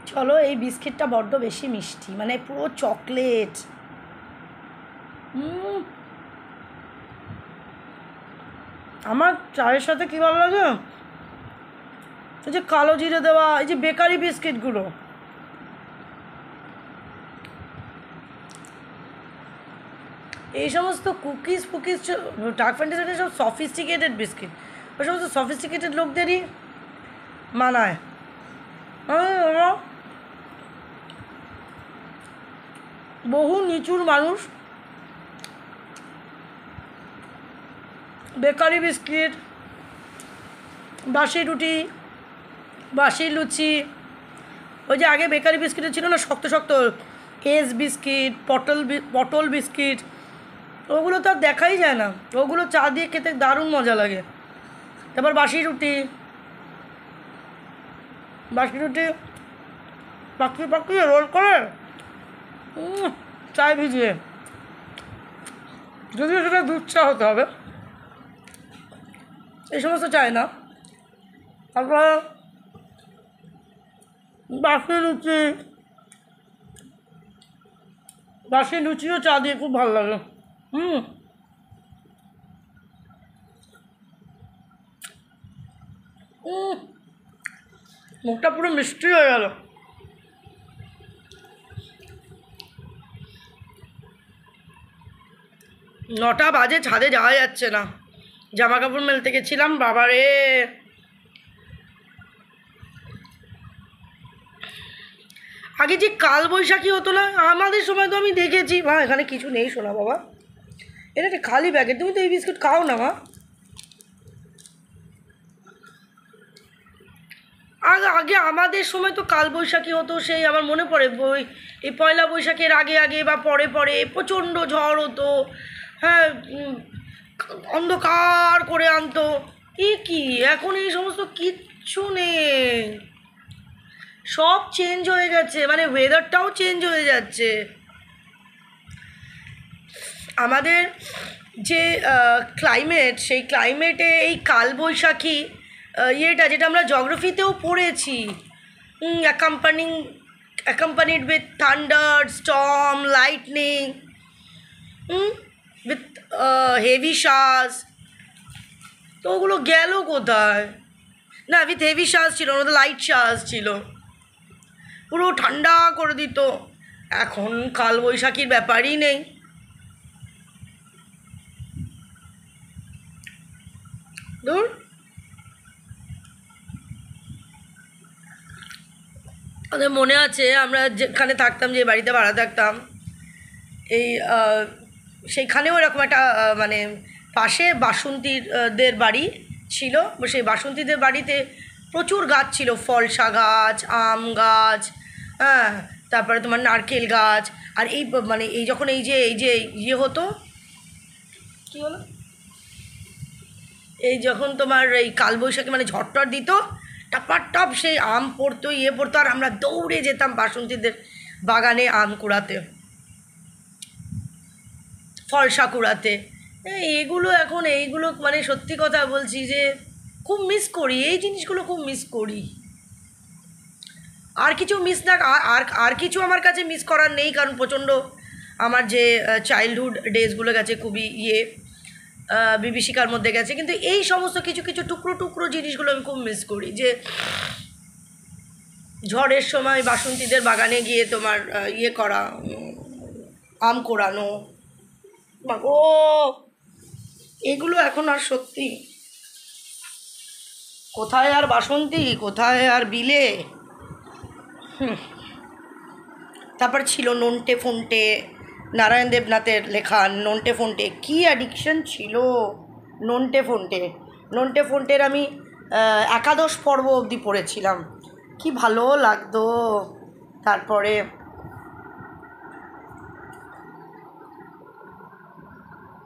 চলো, এই বিস্কিটটা বড্ড বেশি মিষ্টি, মানে পুরো চকলেট। আমার চায়ের সাথে কী ভালো লাগে, এই যে কালো জিরে দেওয়া এই যে বেকারি বিস্কিটগুলো, এই সমস্ত কুকিজ ফুকিজ, ডার্ক ফ্যান্টাসি সব সফিস্টিকেটেড বিস্কিট, ওই সমস্ত সফিস্টিকেটেড লোকদেরই মানায়। বহু নিচুর মানুষ বেকারি বিস্কিট, বাসি রুটি, বাসি লুচি, ওই যে আগে বেকারি বিস্কিটে ছিল না শক্ত শক্ত এস বিস্কিট, পটল বিস্কিট, ওগুলো তো আর দেখাই যায় না। ওগুলো চা দিয়ে খেতে দারুণ মজা লাগে। তারপর বাসি রুটি পাকিয়ে রোল করে চায় ভিজিয়ে, যদিও সেটা দুধ চা হতে হবে, এই সমস্ত চায় না। তারপর বাসি লুচিও চা দিয়ে খুব ভালো লাগে। মুখটা পুরো মিষ্টি হয়ে গেল। নটা বাজে, ছাদে যাওয়া যাচ্ছে না, জামা কাপড় মেলতে গেছিলাম, বাবারে আগে যে কাল বৈশাখী হতো না আমাদের সময়, তো আমি দেখেছি। মা এখানে কিছু নেই শোনা বাবা, এটা একটা খালি প্যাকেট, তুমি তো এই বিস্কুট খাও না মা। আগে আমাদের সময় তো কাল বৈশাখী হতো, সেই আমার মনে পড়ে এই পয়লা বৈশাখের আগে আগে বা পরে পরে প্রচণ্ড ঝড় হতো, হ্যাঁ, অন্ধকার করে আনতো। কি এখন এই সমস্ত কিচ্ছু নেই, সব চেঞ্জ হয়ে গেছে, মানে ওয়েদারটাও চেঞ্জ হয়ে যাচ্ছে। আমাদের যে ক্লাইমেট, সেই ক্লাইমেটে এই কালবৈশাখী ইয়েটা, যেটা আমরা জিওগ্রাফিতেও পড়েছি, accompanied with thunder, storm, lightning, with heavy showers, তো ওগুলো গেল কোথায়? না, উইথ হেভি শাওয়ার্স ছিল না, তো লাইট শাওয়ার্স ছিল, পুরো ঠান্ডা করে দিত। এখন কালবৈশাখীর ব্যাপারই নেই। দূর, ওদের মনে আছে আমরা যেখানে থাকতাম, যে বাড়িতে ভাড়া থাকতাম, এই সেইখানেও এরকম একটা মানে পাশে বাসন্তীদের বাড়ি ছিল, সেই বাসন্তীদের বাড়িতে প্রচুর গাছ ছিল, ফলসা গাছ, আম গাছ, হ্যাঁ, তারপরে তোমার নারকেল গাছ। আর এই মানে এই যখন এই যে ইয়ে হতো, কী হলো, এই যখন তোমার এই কালবৈশাখী মানে ঝড়টর দিত, টপ সেই আম পড়তো, ইয়ে পড়তো, আর আমরা দৌড়ে যেতাম বাসন্তীদের বাগানে আম কুড়াতে, ফলসা কুড়াতে। এইগুলো এখন, এইগুলো মানে সত্যি কথা বলছি যে খুব মিস করি, এই জিনিসগুলো খুব মিস করি। আর কিছু মিস না, আর কিছু আমার কাছে মিস করার নেই, কারণ প্রচণ্ড আমার যে চাইল্ডহুড ডেজগুলো গেছে খুবই বিভীষিকার মধ্যে গেছে। কিন্তু এই সমস্ত কিছু কিছু টুকরো টুকরো জিনিসগুলো আমি খুব মিস করি, যে ঝড়ের সময় বাসন্তীদের বাগানে গিয়ে তোমার ইয়ে করা, আম কোড়ানো, ও এগুলো এখন আর সত্যি কোথায় আর বাসন্তী, কোথায় আর বিলে। তারপর ছিল নন্টে ফন্টে, নারায়ণ দেবনাথের লেখা নন্টে ফন্টে, কী অ্যাডিকশন ছিল নন্টে ফন্টের আমি একাদশ পর্ব অবধি পড়েছিলাম, কি ভালো লাগতো। তারপরে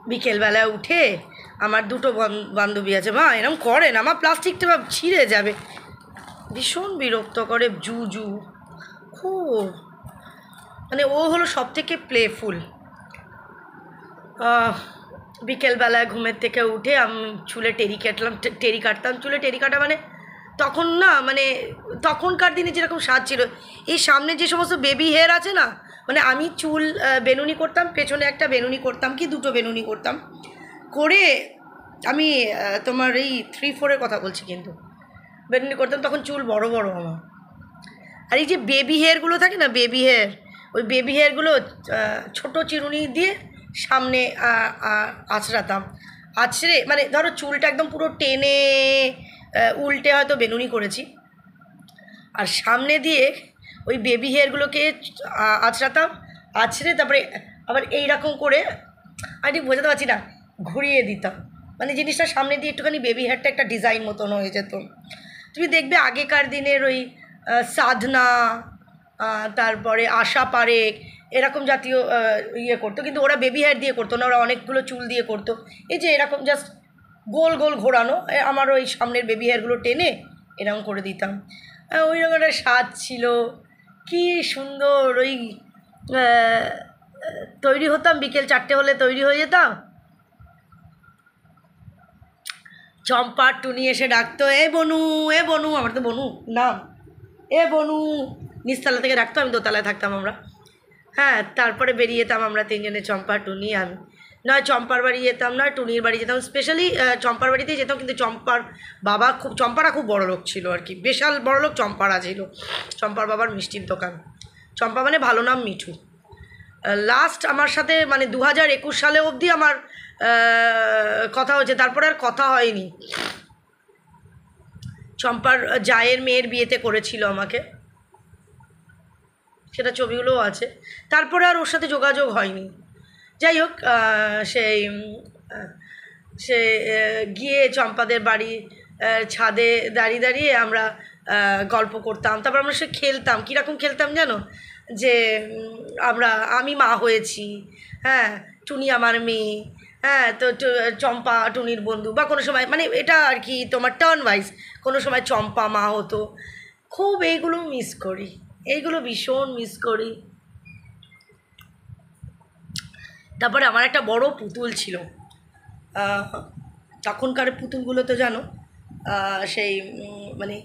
বিকেলবেলায় উঠে, আমার দুটো বান্ধবী আছে, মা এরকম করে না, আমার প্লাস্টিকটা ছিঁড়ে যাবে, ভীষণ বিরক্ত করে, জু খুব, মানে ও হলো সব থেকে প্লেফুল। বিকেলবেলায় ঘুমের থেকে উঠে আমি চুলে টেরি কাটতাম, চুলে টেরি কাটা মানে তখন না মানে তখনকার দিনে যেরকম স্বাদ ছিল, এই সামনে যে সমস্ত বেবি হেয়ার আছে না, মানে আমি চুল বেনুনি করতাম, পেছনে একটা বেনুনি করতাম কি দুটো বেনুনি করতাম করে, আমি তোমার এই 3-4-এর কথা বলছি, কিন্তু বেনুনি করতাম তখন চুল বড় বড় আমার। আর এই যে বেবি হেয়ারগুলো থাকে না, বেবি হেয়ার, ওই বেবি হেয়ারগুলো ছোটো চিরুনি দিয়ে সামনে আঁচড়াতাম, আঁচড়ে মানে ধরো চুলটা একদম পুরো টেনে উল্টে হয়তো বেনুনি করেছি, আর সামনে দিয়ে ওই বেবি হেয়ারগুলোকে আঁচড়াতাম, আঁচড়ে তারপরে আবার এইরকম করে, আমি ঠিক বোঝাতে পারছি না, ঘুরিয়ে দিতাম, মানে জিনিসটা সামনে দিয়ে একটুখানি বেবি হেয়ারটা একটা ডিজাইন মতন হয়ে যেত। তুমি দেখবে আগেকার দিনের ওই সাধনা, তারপরে আশা পারেখ, এরকম জাতীয় ইয়ে করতো, কিন্তু ওরা বেবি হেয়ার দিয়ে করতো না, ওরা অনেকগুলো চুল দিয়ে করতো। এই যে এরকম জাস্ট গোল গোল ঘোরানো, আমার ওই সামনের বেবি হেয়ারগুলো টেনে এরকম করে দিতাম। ওই রকম একটা স্বাদ ছিল, কি সুন্দর। ওই তৈরি হতাম, বিকেল 4টে হলে তৈরি হয়ে যেতাম, চম্পা টুনি এসে ডাকতো, এ বনু, এ বনু, আমার তো বনু নাম, এ বনু, নিচতলা থেকে ডাকতো, আমি দোতলায় থাকতাম আমরা। হ্যাঁ, তারপরে বেরিয়ে যেতাম আমরা তিনজনে, চম্পা টুনি আমি, নয় চম্পার বাড়ি যেতাম, না টুনির বাড়ি যেতাম, স্পেশালি চম্পার বাড়িতেই যেতাম। কিন্তু চম্পার বাবা খুব, চম্পারা খুব বড় লোক ছিল আর কি, বিশাল বড় লোক চম্পারা ছিল, চম্পার বাবার মিষ্টির দোকান। চম্পা মানে ভালো নাম মিঠু। লাস্ট আমার সাথে মানে 2021 সালে অবধি আমার কথা হয়েছে, তারপরে আর কথা হয়নি। চম্পার জায়ের মেয়ের বিয়েতে করেছিল আমাকে, সেটা ছবিগুলোও আছে, তারপরে আর ওর সাথে যোগাযোগ হয়নি। যাই হোক, সেই সে গিয়ে চম্পাদের বাড়ি ছাদে দাঁড়িয়ে দাঁড়িয়ে আমরা গল্প করতাম, তারপর আমরা সে খেলতাম। কীরকম খেলতাম জানো, যে আমি মা হয়েছি, হ্যাঁ, টুনি আমার মেয়ে, হ্যাঁ, তো চম্পা টুনির বন্ধু, বা কোনো সময় মানে এটা আর কি তোমার টার্ন ওয়াইজ, কোনো সময় চম্পা মা হতো। খুব এইগুলো মিস করি, এইগুলো ভীষণ মিস করি। তারপরে আমার একটা বড় পুতুল ছিল, তখনকার পুতুলগুলো তো জানো, সেই মানে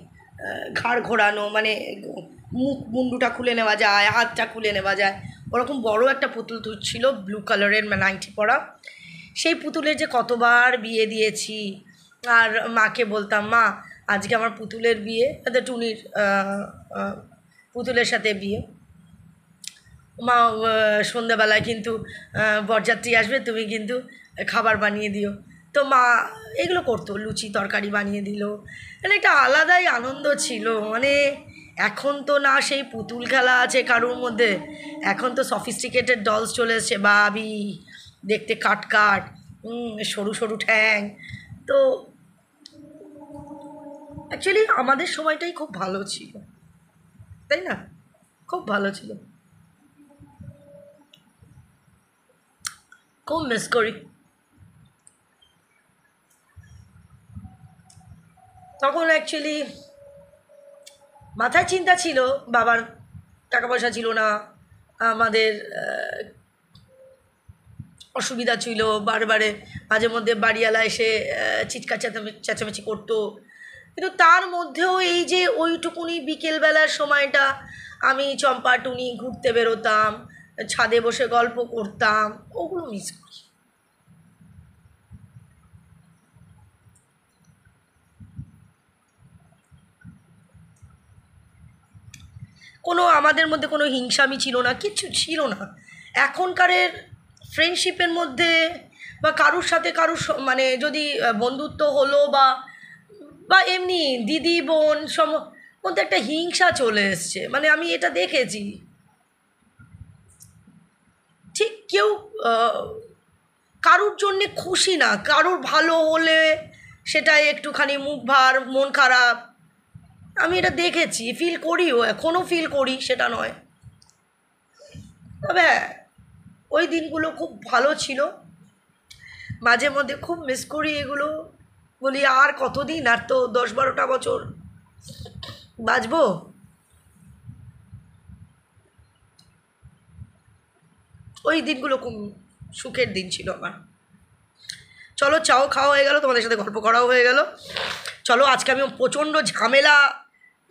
ঘাড় ঘোরানো, মানে মুখ মুন্ডুটা খুলে নেওয়া যায়, হাতটা খুলে নেওয়া যায়, ওরকম বড় একটা পুতুল ছিল, ব্লু কালারের, নাইটি পরা। সেই পুতুলের যে কতবার বিয়ে দিয়েছি, আর মাকে বলতাম, মা আজকে আমার পুতুলের বিয়ে, টুনির পুতুলের সাথে বিয়ে, মা সন্ধ্যাবেলায় কিন্তু বরযাত্রী আসবে, তুমি কিন্তু খাবার বানিয়ে দিও। তো মা এগুলো করতো, লুচি তরকারি বানিয়ে দিল, মানে একটা আলাদাই আনন্দ ছিল। মানে এখন তো না সেই পুতুল খেলা আছে কারুর মধ্যে, এখন তো সফিস্টিকেটেড ডলস চলে এসছে, বাবি দেখতে কাট কাট, সরু সরু ঠ্যাং। তো অ্যাকচুয়ালি আমাদের সময়টাই খুব ভালো ছিল, তাই না? খুব ভালো ছিল, খুব মিস করি। তখন অ্যাকচুয়ালি মাথায় চিন্তা ছিল, বাবার টাকা পয়সা ছিল না, আমাদের অসুবিধা ছিল, বারে মাঝে মধ্যে বাড়িওয়ালা এসে চিৎকার চেঁচামেচি করতো, কিন্তু তার মধ্যেও এই যে ওইটুকুনি বিকেলবেলার সময়টা আমি চম্পা টুনি ঘুরতে বেরোতাম, ছাদে বসে গল্প করতাম, ওগুলো মিস করি। কোনো আমাদের মধ্যে কোনো হিংসামি ছিল না, কিচ্ছু ছিল না। এখনকারের ফ্রেন্ডশিপের মধ্যে বা কারুর সাথে কারুর মানে যদি বন্ধুত্ব হলো বা বা এমনি দিদি বোন মধ্যে একটা হিংসা চলে এসছে, মানে আমি এটা দেখেছি। ঠিক কেউ কারুর জন্যে খুশি না, কারুর ভালো হলে সেটাই একটুখানি মুখ ভার, মন খারাপ। আমি এটা দেখেছি, ফিল করিও, এখনও ফিল করি, সেটা নয়। তবে ওই দিনগুলো খুব ভালো ছিল, মাঝে মধ্যে খুব মিস করি এগুলো। বলি আর কতদিন, আর তো 10-12টা বছর বাঁচবো। ওই দিনগুলো খুব সুখের দিন ছিল আমার। চলো, চাও খাওয়া হয়ে গেল, তোমাদের সাথে গল্প করাও হয়ে গেল। চলো আজকে আমি প্রচণ্ড ঝামেলা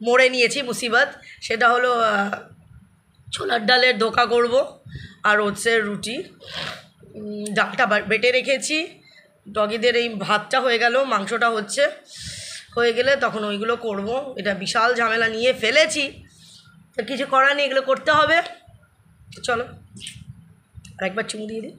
মোড়ে নিয়েছি, মুসিবত। সেটা হলো ছোলার ডালের ধোকা করব আর ওটসের রুটি। ডালটা বেটে রেখেছি, ডগিদের এই ভাতটা হয়ে গেল, মাংসটা হয়ে গেলে তখন ওইগুলো করব। এটা বিশাল ঝামেলা নিয়ে ফেলেছি, তো কিছু করার নেই, এগুলো করতে হবে। চলো আরেকবার চুমু দিয়ে দিই।